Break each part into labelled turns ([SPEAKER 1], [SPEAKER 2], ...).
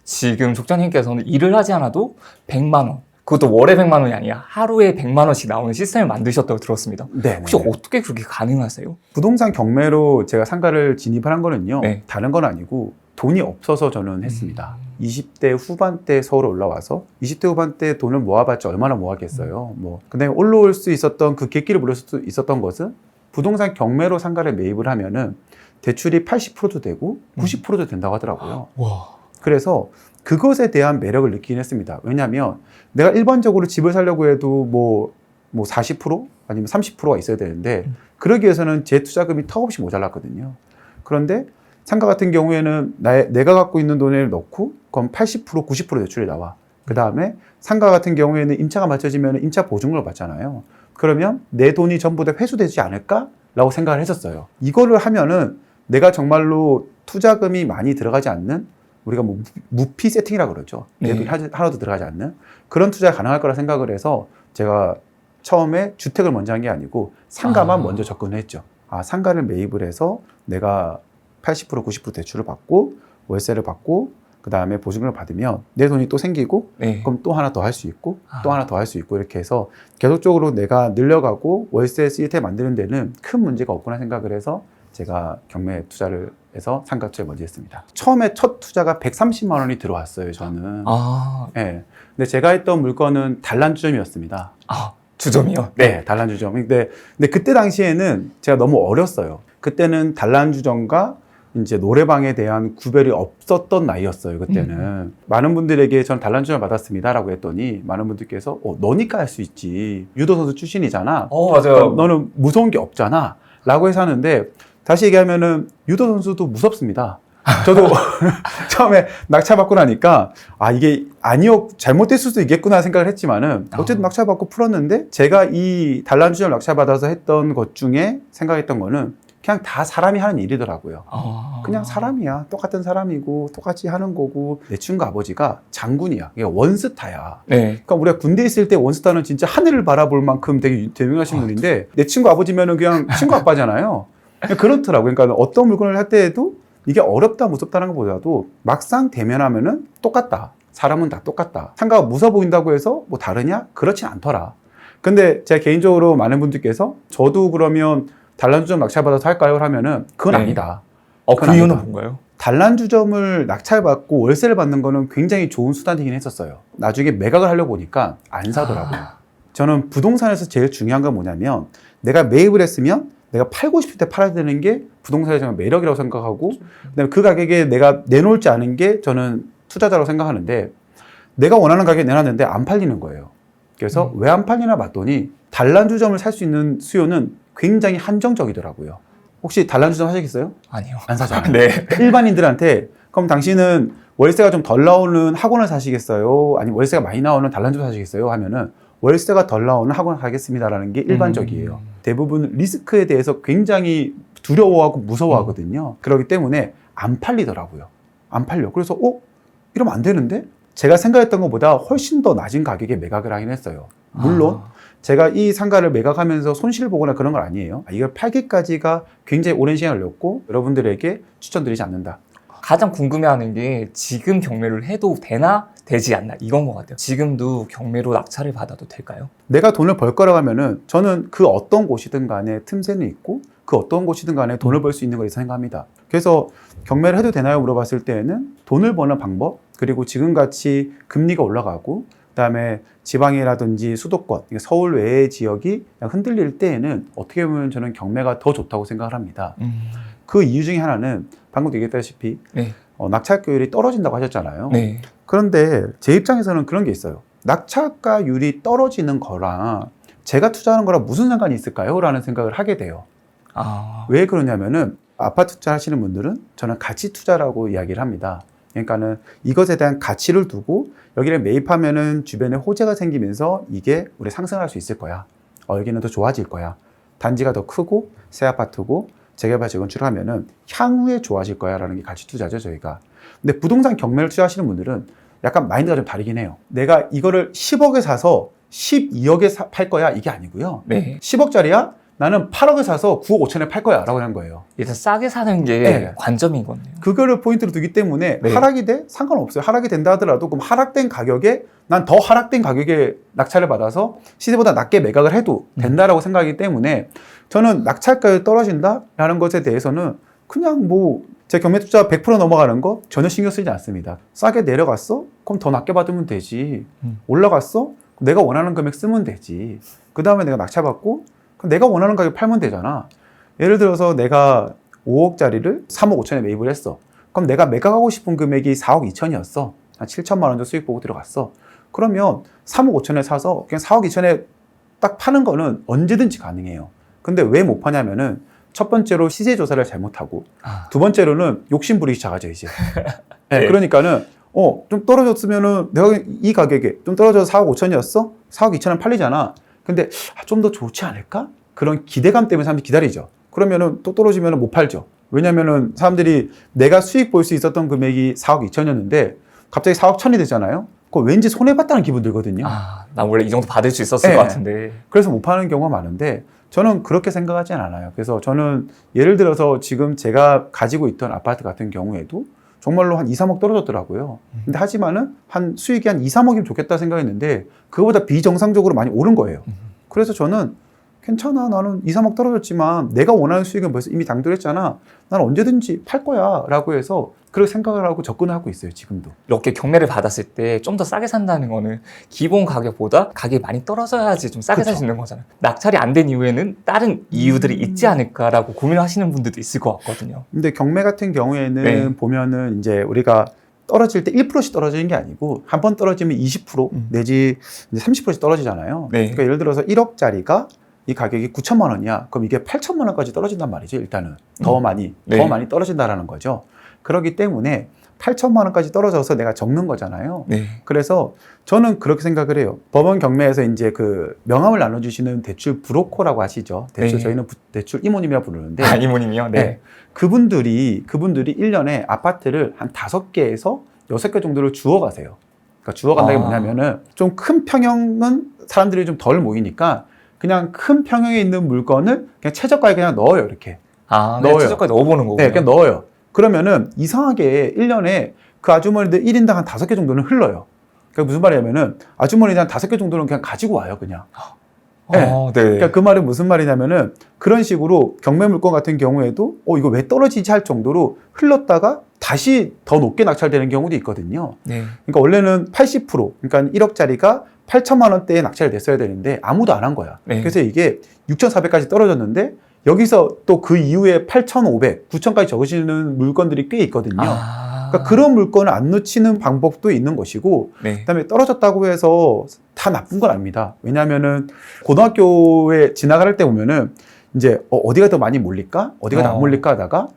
[SPEAKER 1] 지금 족장님께서는 일을 하지 않아도 100만 원, 그것도 월에 100만 원이 아니라 하루에 100만 원씩 나오는 시스템을 만드셨다고 들었습니다.
[SPEAKER 2] 네.
[SPEAKER 1] 혹시 어떻게 그렇게 가능하세요?
[SPEAKER 2] 부동산 경매로 제가 상가를 진입을 한 거는요.
[SPEAKER 1] 네.
[SPEAKER 2] 다른 건 아니고 돈이 없어서 저는 했습니다. 20대 후반때 서울에 올라와서 20대 후반때 돈을 모아봤자 얼마나 모았겠어요. 근데 올라올 수 있었던 그 객기를 부를 수 있었던 것은 부동산 경매로 상가를 매입을 하면은 대출이 80%도 되고 90%도 된다고 하더라고요.
[SPEAKER 1] 와.
[SPEAKER 2] 그래서 그것에 대한 매력을 느끼긴 했습니다. 왜냐하면 내가 일반적으로 집을 살려고 해도 뭐 40% 아니면 30%가 있어야 되는데 그러기 위해서는 제 투자금이 턱없이 모자랐거든요. 그런데 상가 같은 경우에는 내가 갖고 있는 돈을 넣고 그럼 80%, 90% 대출이 나와. 그 다음에 상가 같은 경우에는 임차가 맞춰지면 임차 보증금을 받잖아요. 그러면 내 돈이 전부 다 회수되지 않을까라고 생각을 했었어요. 이거를 하면은 내가 정말로 투자금이 많이 들어가지 않는 우리가 뭐 무피 세팅이라고 그러죠. 내 돈이 하나도 들어가지 않는 그런 투자가 가능할 거라 생각을 해서 제가 처음에 주택을 먼저 한 게 아니고 상가만 먼저 접근을 했죠. 상가를 매입을 해서 내가 80%, 90% 대출을 받고 월세를 받고 그 다음에 보증금을 받으면 내 돈이 또 생기고 그럼 또 하나 더 할 수 있고 또 하나 더 할 수 있고 이렇게 해서 계속적으로 내가 늘려가고 월세 시스템 만드는 데는 큰 문제가 없구나 생각을 해서 제가 경매 투자를 해서 상가 투자를 먼저 했습니다. 처음에 첫 투자가 130만 원이 들어왔어요, 저는. 네. 근데 제가 했던 물건은 단란주점이었습니다.
[SPEAKER 1] 주점이요?
[SPEAKER 2] 네, 단란주점. 근데 그때 당시에는 제가 너무 어렸어요. 그때는 단란주점과 이제 노래방에 대한 구별이 없었던 나이였어요, 그때는. 많은 분들에게 전 단란주점을 받았습니다라고 했더니 많은 분들께서 너니까 할 수 있지. 유도 선수 출신이잖아.
[SPEAKER 1] 맞아요.
[SPEAKER 2] 너는 무서운 게 없잖아. 라고 해서 하는데 다시 얘기하면은 유도 선수도 무섭습니다. 저도 처음에 낙찰받고 나니까 이게 잘못됐을 수도 있겠구나 생각을 했지만은 어쨌든 낙찰받고 풀었는데 제가 이 단란주점 낙찰받아서 했던 것 중에 생각했던 거는 그냥 다 사람이 하는 일이더라고요. 그냥 사람이야. 똑같은 사람이고 똑같이 하는 거고 내 친구 아버지가 장군이야. 원스타야. 그러니까 우리가 군대 있을 때 원스타는 진짜 하늘을 바라볼 만큼 되게 유명하신 분인데 내 친구 아버지면은 그냥 친구 아빠잖아요. 그렇더라고요. 그러니까 어떤 물건을 할 때에도 이게 어렵다 무섭다는 것보다도 막상 대면하면은 똑같다. 사람은 다 똑같다. 상가가 무서워 보인다고 해서 뭐 다르냐? 그렇진 않더라. 근데 제가 개인적으로 많은 분들께서 저도 그러면 단란주점 낙찰받아서 할까요? 하면은 그건 아니다.
[SPEAKER 1] 그 이유는 뭔가요?
[SPEAKER 2] 단란주점을 낙찰받고 월세를 받는 거는 굉장히 좋은 수단이긴 했었어요. 나중에 매각을 하려고 보니까 안 사더라고요. 저는 부동산에서 제일 중요한 건 뭐냐면 내가 매입을 했으면 내가 팔고 싶을 때 팔아야 되는 게 부동산의 정말 매력이라고 생각하고 그다음에 그 가격에 내가 내놓을지 않은 게 저는 투자자라고 생각하는데 내가 원하는 가격에 내놨는데 안 팔리는 거예요. 그래서 왜 안 팔리나 봤더니 단란주점을 살 수 있는 수요는 굉장히 한정적이더라고요. 혹시 단란주점 하시겠어요?
[SPEAKER 1] 아니요.
[SPEAKER 2] 안 사잖아요.
[SPEAKER 1] 네.
[SPEAKER 2] 일반인들한테 그럼 당신은 월세가 좀 덜 나오는 학원을 사시겠어요? 아니면 월세가 많이 나오는 단란주점 사시겠어요? 하면은 월세가 덜 나오는 학원을 가겠습니다라는 게 일반적이에요. 대부분 리스크에 대해서 굉장히 두려워하고 무서워하거든요. 그렇기 때문에 안 팔리더라고요. 안 팔려. 그래서 이러면 안 되는데? 제가 생각했던 것보다 훨씬 더 낮은 가격에 매각을 하긴 했어요. 물론 제가 이 상가를 매각하면서 손실을 보거나 그런 건 아니에요. 이걸 팔기까지가 굉장히 오랜 시간을 걸렸고 여러분들에게 추천드리지 않는다.
[SPEAKER 1] 가장 궁금해하는 게 지금 경매를 해도 되나 되지 않나 이건 것 같아요. 지금도 경매로 낙찰을 받아도 될까요?
[SPEAKER 2] 내가 돈을 벌 거라고 하면은 저는 그 어떤 곳이든 간에 틈새는 있고 그 어떤 곳이든 간에 돈을 벌 수 있는 거라고 생각합니다. 그래서 경매를 해도 되나요? 물어봤을 때에는 돈을 버는 방법 그리고 지금같이 금리가 올라가고 그다음에 지방이라든지 수도권, 서울 외의 지역이 흔들릴 때에는 어떻게 보면 저는 경매가 더 좋다고 생각을 합니다. 그 이유 중에 하나는 방금 얘기했다시피 낙찰가율이 떨어진다고 하셨잖아요. 그런데 제 입장에서는 그런 게 있어요. 낙찰가율이 떨어지는 거랑 제가 투자하는 거랑 무슨 상관이 있을까요? 라는 생각을 하게 돼요. 왜 그러냐면은 아파트 투자 하시는 분들은 저는 가치 투자라고 이야기를 합니다. 그러니까는 이것에 대한 가치를 두고 여기를 매입하면은 주변에 호재가 생기면서 이게 우리 상승할 수 있을 거야. 여기는 더 좋아질 거야. 단지가 더 크고 새 아파트고 재개발 재건축을 하면은 향후에 좋아질 거야 라는 게 가치 투자죠, 저희가. 근데 부동산 경매를 투자하시는 분들은 약간 마인드가 좀 다르긴 해요. 내가 이거를 10억에 사서 12억에 팔 거야 이게 아니고요. 10억짜리야? 나는 8억에 사서 9억 5천에 팔 거야 라고 한 거예요.
[SPEAKER 1] 일단 싸게 사는 게
[SPEAKER 2] 네.
[SPEAKER 1] 관점이거든요.
[SPEAKER 2] 그거를 포인트로 두기 때문에
[SPEAKER 1] 네.
[SPEAKER 2] 하락이 돼? 상관없어요. 하락이 된다 하더라도 그럼 하락된 가격에 난 더 하락된 가격에 낙찰을 받아서 시세보다 낮게 매각을 해도 된다라고 생각하기 때문에 저는 낙찰가율이 떨어진다라는 것에 대해서는 그냥 뭐 제 경매 투자 100% 넘어가는 거 전혀 신경 쓰지 않습니다. 싸게 내려갔어? 그럼 더 낮게 받으면 되지. 올라갔어? 내가 원하는 금액 쓰면 되지. 그 다음에 내가 낙찰받고 그럼 내가 원하는 가격 팔면 되잖아. 예를 들어서 내가 5억짜리를 3억 5천에 매입을 했어. 그럼 내가 매각하고 싶은 금액이 4억 2천이었어. 한 7천만 원 정도 수익 보고 들어갔어. 그러면 3억 5천에 사서 그냥 4억 2천에 딱 파는 거는 언제든지 가능해요. 근데 왜 못 파냐면은 첫 번째로 시세 조사를 잘못하고 두 번째로는 욕심 부리기 작아져 이제. 네, 그러니까는 좀 떨어졌으면은 내가 이 가격에 좀 떨어져서 4억 5천이었어? 4억 2천은 팔리잖아. 근데 좀 더 좋지 않을까? 그런 기대감 때문에 사람들이 기다리죠. 그러면은 또 떨어지면은 못 팔죠. 왜냐면은 사람들이 내가 수익 볼 수 있었던 금액이 4억 2천이었는데 갑자기 4억 1천이 되잖아요. 그거 왠지 손해봤다는 기분 들거든요.
[SPEAKER 1] 나 원래 이 정도 받을 수 있었을
[SPEAKER 2] 네.
[SPEAKER 1] 것 같은데.
[SPEAKER 2] 그래서 못 파는 경우가 많은데 저는 그렇게 생각하진 않아요. 그래서 저는 예를 들어서 지금 제가 가지고 있던 아파트 같은 경우에도 정말로 한 2, 3억 떨어졌더라고요. 근데 하지만은 한 수익이 한 2, 3억이면 좋겠다 생각했는데 그거보다 비정상적으로 많이 오른 거예요. 그래서 저는 괜찮아. 나는 2, 3억 떨어졌지만 내가 원하는 수익은 벌써 이미 당도했잖아. 나는 언제든지 팔 거야. 라고 해서 그렇게 생각을 하고 접근을 하고 있어요. 지금도.
[SPEAKER 1] 이렇게 경매를 받았을 때 좀 더 싸게 산다는 거는 기본 가격보다 가격이 많이 떨어져야지 좀 싸게 살 수 있는 거잖아요. 낙찰이 안 된 이후에는 다른 이유들이 있지 않을까라고 고민하시는 분들도 있을 것 같거든요.
[SPEAKER 2] 근데 경매 같은 경우에는
[SPEAKER 1] 네.
[SPEAKER 2] 보면은 이제 우리가 떨어질 때 1%씩 떨어지는 게 아니고 한 번 떨어지면 20% 내지 이제 30%씩 떨어지잖아요.
[SPEAKER 1] 네.
[SPEAKER 2] 그러니까 예를 들어서 1억짜리가 이 가격이 9천만 원이야. 그럼 이게 8천만 원까지 떨어진단 말이죠. 일단은 더 많이 떨어진다라는 거죠. 그렇기 때문에 8천만 원까지 떨어져서 내가 적는 거잖아요.
[SPEAKER 1] 네.
[SPEAKER 2] 그래서 저는 그렇게 생각을 해요. 법원 경매에서 이제 그 명함을 나눠주시는 대출 브로커라고 하시죠. 대출
[SPEAKER 1] 네.
[SPEAKER 2] 저희는 대출 이모님이라 부르는데
[SPEAKER 1] 이모님이요? 네.
[SPEAKER 2] 네. 그분들이 1년에 아파트를 한 5개에서 6개 정도를 주워 가세요. 그러니까 주워 간다는 게 뭐냐면은 좀 큰 평형은 사람들이 좀 덜 모이니까 그냥 큰 평형에 있는 물건을 그냥 최저가에 그냥 넣어요. 이렇게.
[SPEAKER 1] 그냥
[SPEAKER 2] 넣어요.
[SPEAKER 1] 최저가에 넣어보는 거군요.
[SPEAKER 2] 네, 그냥 넣어요. 그러면은 이상하게 1년에 그 아주머니들 1인당 한 5개 정도는 흘러요. 그러니까 무슨 말이냐면은 아주머니들 한 5개 정도는 그냥 가지고 와요. 그냥. 네.
[SPEAKER 1] 네.
[SPEAKER 2] 그러니까 그 말은 무슨 말이냐면은 그런 식으로 경매 물건 같은 경우에도 이거 왜 떨어지지 할 정도로 흘렀다가 다시 더 높게 낙찰되는 경우도 있거든요.
[SPEAKER 1] 네.
[SPEAKER 2] 그러니까 원래는 80% 그러니까 1억짜리가 8천만 원대에 낙찰이 됐어야 되는데 아무도 안 한 거야.
[SPEAKER 1] 네.
[SPEAKER 2] 그래서 이게 6,400까지 떨어졌는데 여기서 또 그 이후에 8,500, 9,000까지 적으시는 물건들이 꽤 있거든요. 그러니까 그런 물건을 안 놓치는 방법도 있는 것이고
[SPEAKER 1] 네.
[SPEAKER 2] 그다음에 떨어졌다고 해서 다 나쁜 건 아닙니다. 왜냐하면은 고등학교에 지나갈 때 보면은 이제 어디가 더 많이 몰릴까? 어디가 더 안 몰릴까 하다가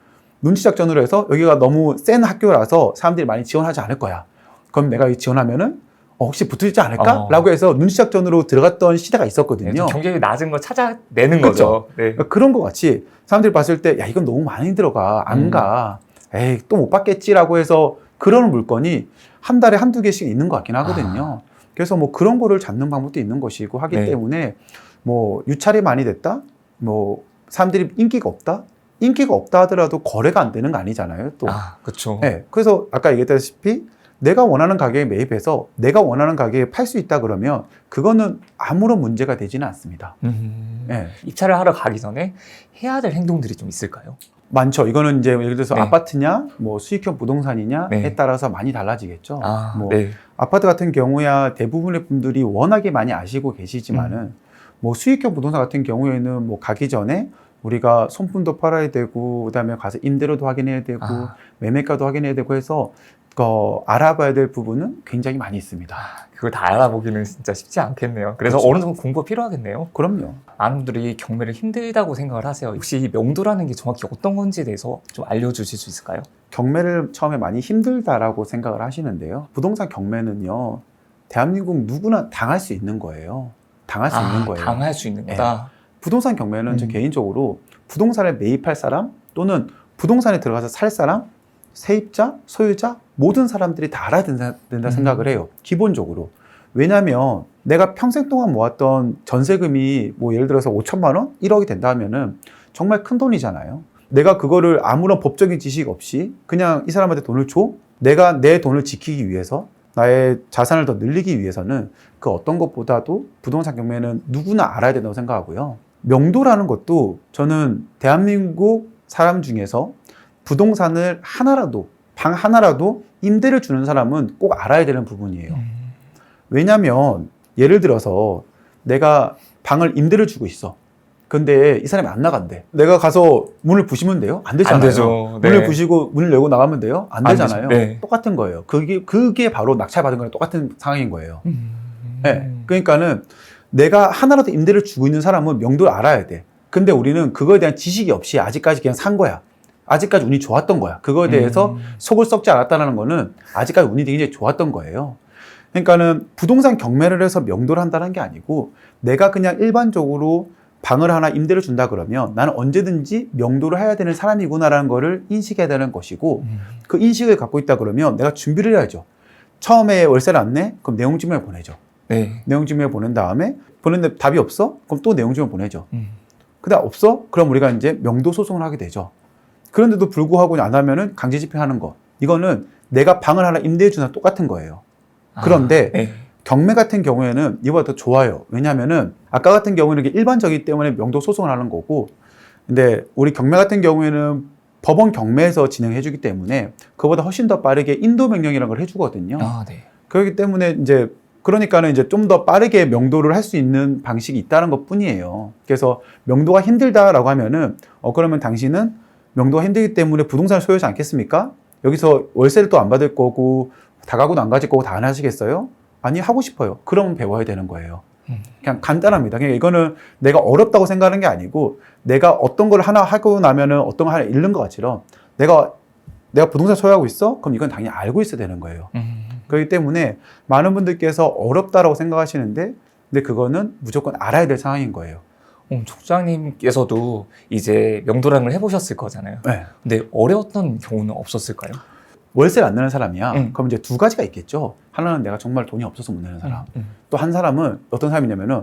[SPEAKER 2] 눈치 작전으로 해서 여기가 너무 센 학교라서 사람들이 많이 지원하지 않을 거야. 그럼 내가 이 지원하면은 혹시 붙지 않을까? 라고 해서 눈치 작전으로 들어갔던 시대가 있었거든요.
[SPEAKER 1] 네, 경쟁이 낮은 걸 찾아내는
[SPEAKER 2] 그쵸?
[SPEAKER 1] 거죠. 네.
[SPEAKER 2] 그러니까 그런 것 같이 사람들이 봤을 때 야 이건 너무 많이 들어가 안 가. 에이 또 못 받겠지라고 해서 그런 물건이 한 달에 한두 개씩 있는 것 같긴 하거든요. 그래서 뭐 그런 거를 잡는 방법도 있는 것이고 하기
[SPEAKER 1] 네.
[SPEAKER 2] 때문에 뭐 유찰이 많이 됐다? 뭐 사람들이 인기가 없다? 인기가 없다 하더라도 거래가 안 되는 거 아니잖아요. 또.
[SPEAKER 1] 그렇죠.
[SPEAKER 2] 네. 그래서 아까 얘기했다시피 내가 원하는 가격에 매입해서 내가 원하는 가격에 팔 수 있다 그러면 그거는 아무런 문제가 되지는 않습니다. 네.
[SPEAKER 1] 입찰을 하러 가기 전에 해야 될 행동들이 좀 있을까요?
[SPEAKER 2] 많죠. 이거는 이제 예를 들어서
[SPEAKER 1] 네.
[SPEAKER 2] 아파트냐, 뭐 수익형 부동산이냐에
[SPEAKER 1] 네.
[SPEAKER 2] 따라서 많이 달라지겠죠. 뭐
[SPEAKER 1] 네.
[SPEAKER 2] 아파트 같은 경우야 대부분의 분들이 워낙에 많이 아시고 계시지만은 뭐 수익형 부동산 같은 경우에는 뭐 가기 전에 우리가 손품도 팔아야 되고 그다음에 가서 임대료도 확인해야 되고 매매가도 확인해야 되고 해서 알아봐야 될 부분은 굉장히 많이 있습니다.
[SPEAKER 1] 그걸 다 알아보기는 진짜 쉽지 않겠네요. 그래서
[SPEAKER 2] 그렇죠.
[SPEAKER 1] 어느 정도 공부가 필요하겠네요.
[SPEAKER 2] 그럼요.
[SPEAKER 1] 많은 분들이 경매를 힘들다고 생각을 하세요. 혹시 이 명도라는 게 정확히 어떤 건지에 대해서 좀 알려주실 수 있을까요?
[SPEAKER 2] 경매를 처음에 많이 힘들다라고 생각을 하시는데요. 부동산 경매는요. 대한민국 누구나 당할 수 있는 거예요. 당할 수 있는 거예요.
[SPEAKER 1] 당할 수 있는 거다.
[SPEAKER 2] 부동산 경매는 저 개인적으로 부동산에 매입할 사람 또는 부동산에 들어가서 살 사람, 세입자, 소유자 모든 사람들이 다 알아야 된다 생각을 해요. 기본적으로. 왜냐하면 내가 평생 동안 모았던 전세금이 뭐 예를 들어서 5천만 원, 1억이 된다 하면은 정말 큰 돈이잖아요. 내가 그거를 아무런 법적인 지식 없이 그냥 이 사람한테 돈을 줘? 내가 내 돈을 지키기 위해서 나의 자산을 더 늘리기 위해서는 그 어떤 것보다도 부동산 경매는 누구나 알아야 된다고 생각하고요. 명도라는 것도 저는 대한민국 사람 중에서 부동산을 방 하나라도 임대를 주는 사람은 꼭 알아야 되는 부분이에요. 왜냐면 예를 들어서 내가 방을 임대를 주고 있어. 근데 이 사람이 안 나간대. 내가 가서 문을 부시면 돼요? 안 되잖아요.
[SPEAKER 1] 안 되죠. 네.
[SPEAKER 2] 문을 부시고 문을 열고 나가면 돼요? 안
[SPEAKER 1] 안
[SPEAKER 2] 되잖아요.
[SPEAKER 1] 되죠. 네.
[SPEAKER 2] 똑같은 거예요. 그게 바로 낙찰받은 거랑 똑같은 상황인 거예요. 네. 그러니까는 내가 하나라도 임대를 주고 있는 사람은 명도를 알아야 돼. 근데 우리는 그거에 대한 지식이 없이 아직까지 그냥 산 거야. 아직까지 운이 좋았던 거야. 그거에 대해서 속을 썩지 않았다는 거는 아직까지 운이 굉장히 좋았던 거예요. 그러니까는 부동산 경매를 해서 명도를 한다는 게 아니고 내가 그냥 일반적으로 방을 하나 임대를 준다 그러면 나는 언제든지 명도를 해야 되는 사람이구나라는 거를 인식해야 되는 것이고 그 인식을 갖고 있다 그러면 내가 준비를 해야죠. 처음에 월세를 안 내? 그럼 내용증명을 보내죠.
[SPEAKER 1] 네.
[SPEAKER 2] 내용증명을 보낸 다음에 보냈는데 답이 없어? 그럼 또 내용증명을 보내죠. 그다음 없어? 그럼 우리가 이제 명도 소송을 하게 되죠. 그런데도 불구하고 안 하면은 강제 집행하는 거. 이거는 내가 방을 하나 임대해 주나 똑같은 거예요. 그런데
[SPEAKER 1] 네.
[SPEAKER 2] 경매 같은 경우에는 이보다 더 좋아요. 왜냐면은 아까 같은 경우는 이게 일반적이기 때문에 명도 소송을 하는 거고, 근데 우리 경매 같은 경우에는 법원 경매에서 진행해 주기 때문에 그보다 훨씬 더 빠르게 인도 명령이라는 걸 해주거든요.
[SPEAKER 1] 네.
[SPEAKER 2] 그렇기 때문에 이제 그러니까는 이제 좀 더 빠르게 명도를 할 수 있는 방식이 있다는 것 뿐이에요. 그래서 명도가 힘들다라고 하면은 그러면 당신은 명도가 힘들기 때문에 부동산을 소유하지 않겠습니까? 여기서 월세를 또 안 받을 거고 다가구도 안 가질 거고 다 안 하시겠어요? 아니, 하고 싶어요. 그러면 배워야 되는 거예요. 그냥 간단합니다. 그냥 이거는 내가 어렵다고 생각하는 게 아니고 내가 어떤 걸 하나 하고 나면은 어떤 걸 하나 잃는 것처럼 내가 부동산 소유하고 있어? 그럼 이건 당연히 알고 있어야 되는 거예요. 그렇기 때문에 많은 분들께서 어렵다라고 생각하시는데 근데 그거는 무조건 알아야 될 상황인 거예요.
[SPEAKER 1] 촉장님께서도 이제 명도라는 걸 해보셨을 거잖아요.
[SPEAKER 2] 네.
[SPEAKER 1] 근데 어려웠던 경우는 없었을까요?
[SPEAKER 2] 월세를 안 내는 사람이야.
[SPEAKER 1] 응.
[SPEAKER 2] 그럼 이제 두 가지가 있겠죠. 하나는 내가 정말 돈이 없어서 못 내는 사람. 또 한 사람은 어떤 사람이냐면은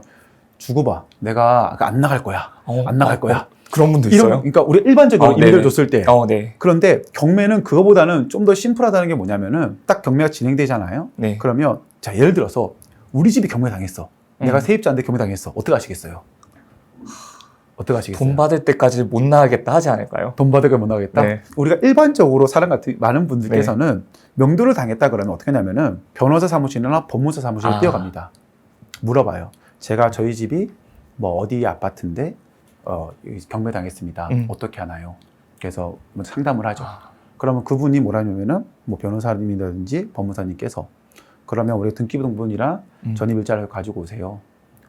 [SPEAKER 2] 주고 봐. 내가 안 나갈 거야. 안 나갈 거야.
[SPEAKER 1] 그런 분도
[SPEAKER 2] 이런,
[SPEAKER 1] 있어요?
[SPEAKER 2] 그러니까 우리 일반적으로 임대를 줬을 때.
[SPEAKER 1] 네.
[SPEAKER 2] 그런데 경매는 그거보다는 좀 더 심플하다는 게 뭐냐면은 딱 경매가 진행되잖아요.
[SPEAKER 1] 네.
[SPEAKER 2] 그러면 자, 예를 들어서 우리 집이 경매 당했어. 내가 세입자인데 경매 당했어. 어떻게 하시겠어요? 어떻게 하시겠어요?
[SPEAKER 1] 돈 받을 때까지 못 나가겠다 하지 않을까요?
[SPEAKER 2] 돈 받을까 못 나가겠다?
[SPEAKER 1] 네.
[SPEAKER 2] 우리가 일반적으로 사람 같은 많은 분들께서는 명도를 당했다 그러면 어떻게 하냐면은 변호사 사무실이나 법무사 사무실에 뛰어갑니다. 물어봐요. 제가 저희 집이 뭐 어디 아파트인데 경매 당했습니다. 어떻게 하나요? 그래서 뭐 상담을 하죠. 그러면 그분이 뭐라냐면은 뭐 변호사님이라든지 법무사님께서 그러면 우리 등기부등본이랑 전입일자를 가지고 오세요.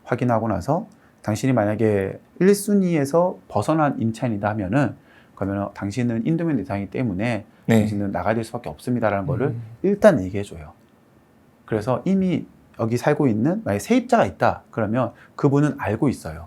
[SPEAKER 2] 확인하고 나서 당신이 만약에 1순위에서 벗어난 임차인이다 하면은 그러면 당신은 인도면 대상이기 때문에 당신은 나가야 될 수밖에 없습니다라는 거를 일단 얘기해 줘요. 그래서 이미 여기 살고 있는 만약에 세입자가 있다 그러면 그분은 알고 있어요.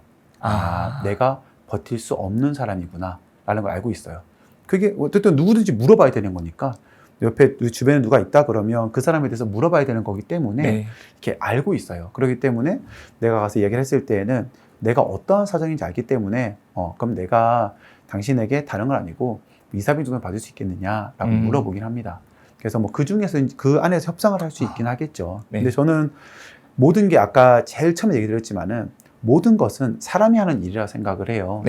[SPEAKER 2] 내가 버틸 수 없는 사람이구나 라는 걸 알고 있어요. 그게 어쨌든 누구든지 물어봐야 되는 거니까 옆에 주변에 누가 있다 그러면 그 사람에 대해서 물어봐야 되는 거기 때문에 이렇게 알고 있어요. 그렇기 때문에 내가 가서 얘기를 했을 때에는 내가 어떠한 사정인지 알기 때문에 그럼 내가 당신에게 다른 건 아니고 이사비 정도 받을 수 있겠느냐라고 물어보긴 합니다. 그래서 뭐 그 중에서 그 안에서 협상을 할 수 있긴 하겠죠. 근데 저는 모든 게 아까 제일 처음에 얘기 드렸지만은 모든 것은 사람이 하는 일이라 생각을 해요.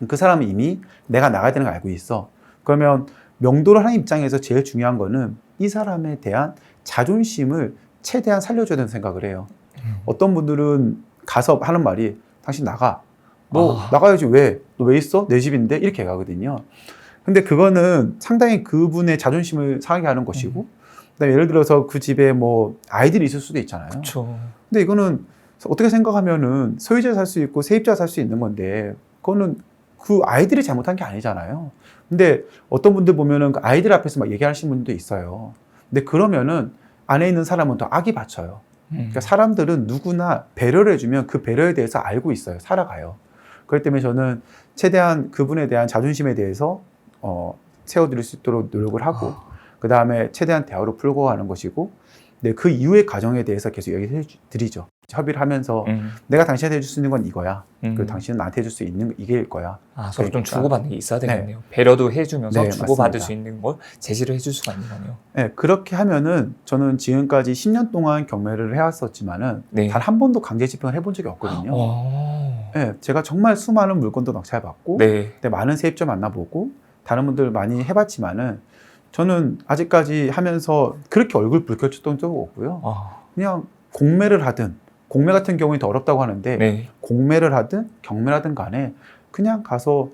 [SPEAKER 2] 그 사람은 이미 내가 나가야 되는 걸 알고 있어. 그러면 명도를 하는 입장에서 제일 중요한 거는 이 사람에 대한 자존심을 최대한 살려줘야 된다는 생각을 해요. 어떤 분들은 가서 하는 말이 당신 나가. 너 나가야지 왜? 너 왜 있어? 내 집인데? 이렇게 가거든요. 근데 그거는 상당히 그분의 자존심을 상하게 하는 것이고 그다음에 예를 들어서 그 집에 뭐 아이들이 있을 수도 있잖아요.
[SPEAKER 1] 그쵸.
[SPEAKER 2] 근데 이거는 어떻게 생각하면은 소유자 살 수 있고 세입자 살 수 있는 건데 그거는 그 아이들이 잘못한 게 아니잖아요. 근데 어떤 분들 보면은 그 아이들 앞에서 막 얘기하시는 분도 있어요. 근데 그러면은 안에 있는 사람은 더 악이 받쳐요. 그러니까 사람들은 누구나 배려를 해주면 그 배려에 대해서 알고 있어요. 살아가요. 그렇기 때문에 저는 최대한 그분에 대한 자존심에 대해서 세워드릴 수 있도록 노력을 하고 그 다음에 최대한 대화로 풀고 가는 것이고 네, 그 이후의 과정에 대해서 계속 얘기해 드리죠. 협의를 하면서 내가 당신한테 해줄 수 있는 건 이거야. 그리고 당신은 나한테 해줄 수 있는 이게일 거야.
[SPEAKER 1] 아, 서로 좀
[SPEAKER 2] 그러니까.
[SPEAKER 1] 주고받는 게 있어야 되겠네요. 배려도 해주면서
[SPEAKER 2] 네,
[SPEAKER 1] 주고받을
[SPEAKER 2] 맞습니다.
[SPEAKER 1] 수 있는 걸 제시를 해줄 수가 있는 거네요.
[SPEAKER 2] 네, 그렇게 하면은 저는 지금까지 10년 동안 경매를 해왔었지만은
[SPEAKER 1] 네.
[SPEAKER 2] 단 한 번도 강제 집행을 해본 적이 없거든요.
[SPEAKER 1] 어.
[SPEAKER 2] 네, 제가 정말 수많은 물건도 낙찰받고
[SPEAKER 1] 네.
[SPEAKER 2] 많은 세입자 만나보고 다른 분들 많이 해봤지만은 저는 아직까지 하면서 그렇게 얼굴 붉혀줬던 적은 없고요.
[SPEAKER 1] 아.
[SPEAKER 2] 그냥 공매를 하든 공매 같은 경우는 더 어렵다고 하는데
[SPEAKER 1] 네.
[SPEAKER 2] 공매를 하든 경매를 하든 간에 그냥 가서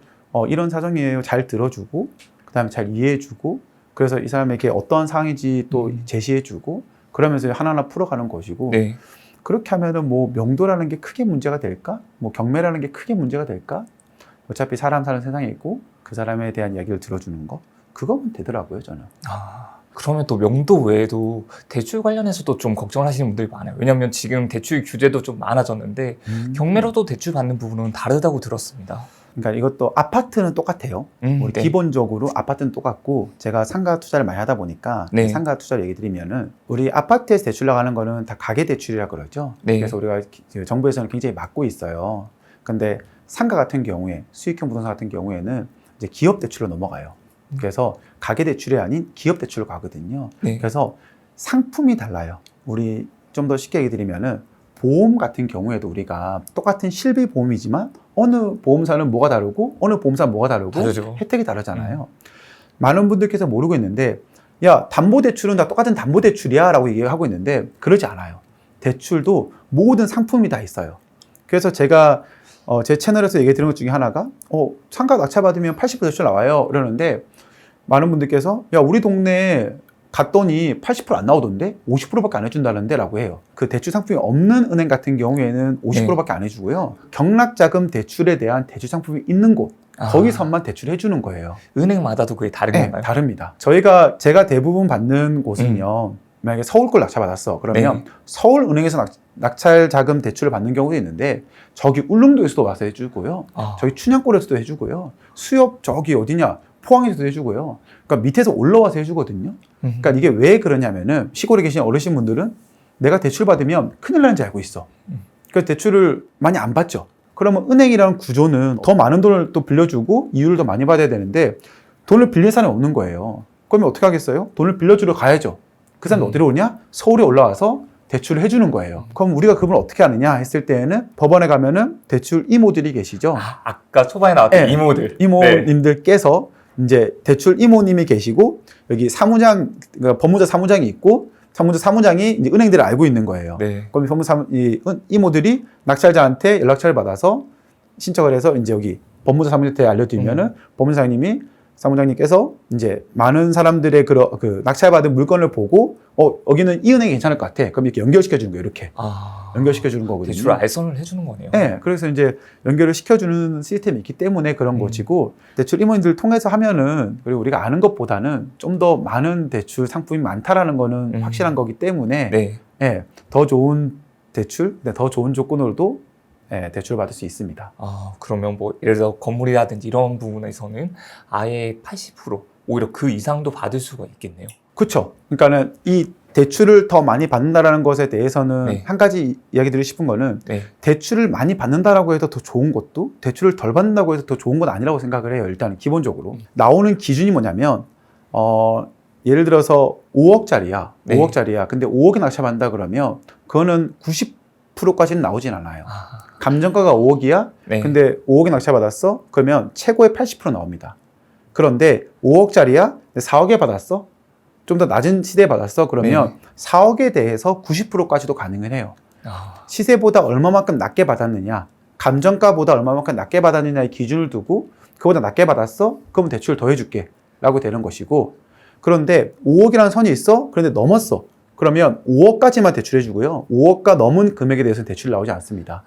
[SPEAKER 2] 이런 사정이에요. 잘 들어주고 그다음에 잘 이해해주고 그래서 이 사람에게 어떤 상황인지 또 제시해주고 그러면서 하나하나 풀어가는 것이고
[SPEAKER 1] 네.
[SPEAKER 2] 그렇게 하면은 뭐 명도라는 게 크게 문제가 될까? 뭐 경매라는 게 크게 문제가 될까? 어차피 사람 사는 세상에 있고 그 사람에 대한 이야기를 들어주는 거 그거면 되더라고요 저는.
[SPEAKER 1] 아, 그러면 또 명도 외에도 대출 관련해서도 좀 걱정을 하시는 분들이 많아요. 왜냐하면 지금 대출 규제도 좀 많아졌는데 경매로도 대출 받는 부분은 다르다고 들었습니다.
[SPEAKER 2] 그러니까 이것도 아파트는 똑같아요. 우리
[SPEAKER 1] 네.
[SPEAKER 2] 기본적으로 아파트는 똑같고 제가 상가 투자를 많이 하다 보니까
[SPEAKER 1] 네.
[SPEAKER 2] 상가 투자를 얘기 드리면은 우리 아파트에서 대출 나가는 거는 다 가계 대출이라 그러죠.
[SPEAKER 1] 네.
[SPEAKER 2] 그래서 우리가 정부에서는 굉장히 막고 있어요. 근데 상가 같은 경우에 수익형 부동산 같은 경우에는 이제 기업 대출로 넘어가요. 그래서 가계 대출이 아닌 기업 대출로 가거든요.
[SPEAKER 1] 네.
[SPEAKER 2] 그래서 상품이 달라요. 우리 좀 더 쉽게 얘기 드리면은 보험 같은 경우에도 우리가 똑같은 실비 보험이지만 어느 보험사는 뭐가 다르고 어느 보험사는 뭐가 다르고
[SPEAKER 1] 다르죠.
[SPEAKER 2] 혜택이 다르잖아요. 많은 분들께서 모르고 있는데 야 담보대출은 다 똑같은 담보대출이야 라고 얘기하고 있는데 그러지 않아요. 대출도 모든 상품이 다 있어요. 그래서 제가 제 채널에서 얘기 드린 것 중에 하나가 상가 낙찰받으면 80% 대출 나와요 이러는데 많은 분들께서 야 우리 동네에 갔더니 80% 안 나오던데 50%밖에 안 해준다는데 라고 해요. 그 대출 상품이 없는 은행 같은 경우에는 50%밖에 안 해주고요. 경락자금 대출에 대한 대출 상품이 있는 곳 거기서만 대출해 주는 거예요.
[SPEAKER 1] 은행마다도 그게 다른
[SPEAKER 2] 네,
[SPEAKER 1] 건가요?
[SPEAKER 2] 다릅니다. 제가 대부분 받는 곳은요. 만약에 서울 걸 낙찰받았어. 그러면
[SPEAKER 1] 네.
[SPEAKER 2] 서울은행에서 낙찰 자금 대출을 받는 경우도 있는데 저기 울릉도에서도 와서 해주고요. 저기 춘향골에서도 해주고요. 수협 저기 어디냐 포항에서도 해주고요. 그러니까 밑에서 올라와서 해주거든요. 그러니까 이게 왜 그러냐면은 시골에 계신 어르신분들은 내가 대출 받으면 큰일 나는 줄 알고 있어. 그래서 대출을 많이 안 받죠. 그러면 은행이라는 구조는 더 많은 돈을 또 빌려주고 이율을 더 많이 받아야 되는데 돈을 빌릴 사람이 없는 거예요. 그러면 어떻게 하겠어요? 돈을 빌려주러 가야죠. 그 사람이 어디로 오냐? 서울에 올라와서 대출을 해주는 거예요. 그럼 우리가 그분을 어떻게 하느냐 했을 때에는 법원에 가면은 대출 이모들이 계시죠.
[SPEAKER 1] 아까 초반에 나왔던
[SPEAKER 2] 네.
[SPEAKER 1] 이모들.
[SPEAKER 2] 이모님들께서 이제 대출 이모님이 계시고 여기 사무장, 그러니까 법무자 사무장이 있고 법무자 사무장이 이제 은행들을 알고 있는 거예요.
[SPEAKER 1] 네.
[SPEAKER 2] 그럼 이모들이 낙찰자한테 연락처를 받아서 신청을 해서 이제 여기 법무자 사무장한테 알려드리면은 법무자 사무장님께서 이제 많은 사람들의 그 낙찰받은 물건을 보고 여기는 이 은행이 괜찮을 것 같아. 그럼 이렇게 연결시켜 주는 거예요. 이렇게 연결시켜 주는 거거든요.
[SPEAKER 1] 대출을 알선을 해주는 거네요.
[SPEAKER 2] 네, 그래서 이제 연결을 시켜주는 시스템이 있기 때문에 그런 것이고 대출 임원들 통해서 하면은 그리고 우리가 아는 것보다는 좀 더 많은 대출 상품이 많다라는 거는 확실한 거기 때문에
[SPEAKER 1] 네.
[SPEAKER 2] 네, 더 좋은 대출, 더 좋은 조건으로도 대출을 받을 수 있습니다.
[SPEAKER 1] 그러면 뭐 예를 들어 건물이라든지 이런 부분에서는 아예 80% 오히려 그 이상도 받을 수가 있겠네요.
[SPEAKER 2] 그렇죠. 그러니까는 이 대출을 더 많이 받는다라는 것에 대해서는
[SPEAKER 1] 네.
[SPEAKER 2] 한 가지 이야기 드리고 싶은 거는
[SPEAKER 1] 네.
[SPEAKER 2] 대출을 많이 받는다라고 해서 더 좋은 것도 대출을 덜 받는다고 해서 더 좋은 건 아니라고 생각을 해요. 일단은 기본적으로 나오는 기준이 뭐냐면 예를 들어서 5억짜리야.
[SPEAKER 1] 네.
[SPEAKER 2] 5억짜리야. 근데 5억이 낙찰받는다 그러면 그거는 90%까지는 나오진 않아요. 감정가가 5억이야.
[SPEAKER 1] 네.
[SPEAKER 2] 근데 5억이 낙찰받았어. 그러면 최고의 80% 나옵니다. 그런데 5억짜리야. 근데 4억에 받았어. 좀 더 낮은 시대에 받았어. 그러면 4억에 대해서 90%까지도 가능을 해요. 시세보다 얼마만큼 낮게 받았느냐, 감정가보다 얼마만큼 낮게 받았느냐의 기준을 두고 그보다 낮게 받았어? 그러면 대출을 더 해줄게 라고 되는 것이고, 그런데 5억이라는 선이 있어? 그런데 넘었어. 그러면 5억까지만 대출해주고요. 5억가 넘은 금액에 대해서는 대출이 나오지 않습니다.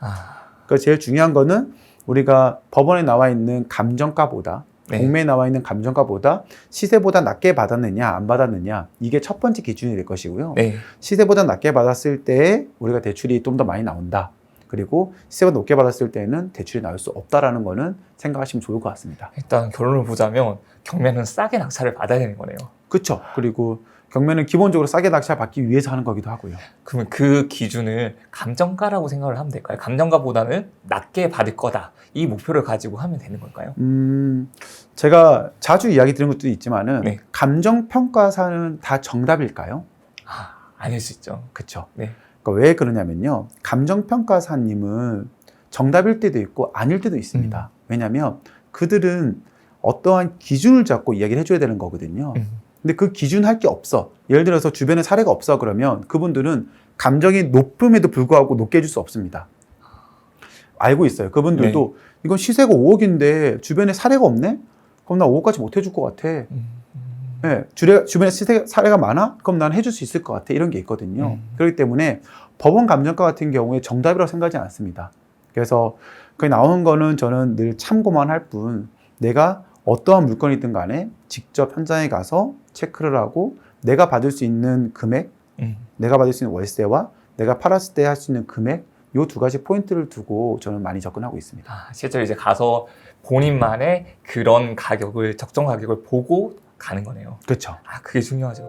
[SPEAKER 2] 그래서 제일 중요한 거는 우리가 법원에 나와 있는 감정가보다 공매에 나와 있는 감정가보다 시세보다 낮게 받았느냐 안 받았느냐, 이게 첫 번째 기준이 될 것이고요. 시세보다 낮게 받았을 때 우리가 대출이 좀 더 많이 나온다. 그리고 시세보다 높게 받았을 때는 대출이 나올 수 없다라는 거는 생각하시면 좋을 것 같습니다.
[SPEAKER 1] 일단 결론을 보자면 경매는 싸게 낙찰을 받아야 되는 거네요.
[SPEAKER 2] 그렇죠. 그리고 경매는 기본적으로 싸게 낙찰 받기 위해서 하는 거기도 하고요.
[SPEAKER 1] 그러면 그 기준을 감정가라고 생각을 하면 될까요? 감정가보다는 낮게 받을 거다. 이 목표를 가지고 하면 되는 걸까요?
[SPEAKER 2] 제가 자주 이야기 드린 것도 있지만은
[SPEAKER 1] 네.
[SPEAKER 2] 감정평가사는 다 정답일까요?
[SPEAKER 1] 아닐 수 있죠.
[SPEAKER 2] 그렇죠.
[SPEAKER 1] 네.
[SPEAKER 2] 그러니까 왜 그러냐면요. 감정평가사님은 정답일 때도 있고 아닐 때도 있습니다. 왜냐하면 그들은 어떠한 기준을 잡고 이야기를 해줘야 되는 거거든요. 근데 그 기준 할 게 없어. 예를 들어서 주변에 사례가 없어 그러면 그분들은 감정이 높음에도 불구하고 높게 해줄 수 없습니다. 알고 있어요. 그분들도 이건 시세가 5억인데 주변에 사례가 없네? 그럼 나 5억까지 못 해줄 것 같아. 네, 주변에 사례가 많아? 그럼 난 해줄 수 있을 것 같아. 이런 게 있거든요. 그렇기 때문에 법원 감정가 같은 경우에 정답이라고 생각하지 않습니다. 그래서 거기 나오는 거는 저는 늘 참고만 할 뿐 내가 어떠한 물건이든 간에 직접 현장에 가서 체크를 하고 내가 받을 수 있는 금액, 내가 받을 수 있는 월세와 내가 팔았을 때 할 수 있는 금액 이 두 가지 포인트를 두고 저는 많이 접근하고 있습니다.
[SPEAKER 1] 실제로 이제 가서 본인만의 그런 가격을 적정 가격을 보고 가는 거네요.
[SPEAKER 2] 그렇죠.
[SPEAKER 1] 그게 중요하죠.